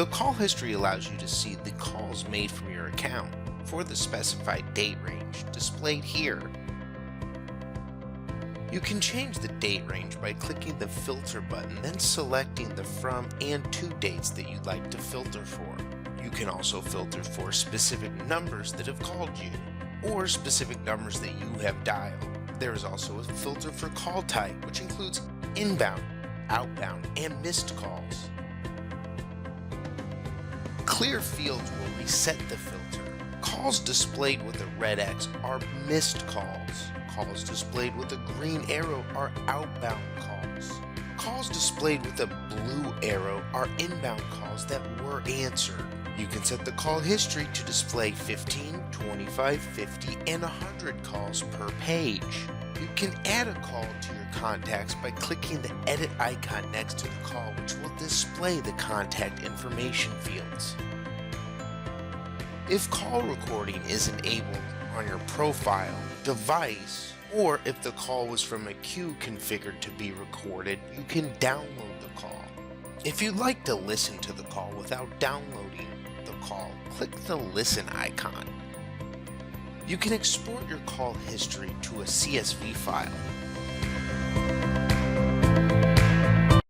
The call history allows you to see the calls made from your account for the specified date range displayed here. You can change the date range by clicking the filter button, then selecting the from and to dates that you'd like to filter for. You can also filter for specific numbers that have called you, or specific numbers that you have dialed. There is also a filter for call type, which includes inbound, outbound, and missed calls. Clear fields will reset the filter. Calls displayed with a red X are missed calls. Calls displayed with a green arrow are outbound calls. Calls displayed with a blue arrow are inbound calls that were answered. You can set the call history to display 15, 25, 50, and 100 calls per page. You can add a call to your contacts by clicking the edit icon next to the call, which will display the contact information fields. If call recording is enabled on your profile, device, or if the call was from a queue configured to be recorded, you can download the call. If you'd like to listen to the call without downloading the call, click the listen icon. You can export your call history to a CSV file.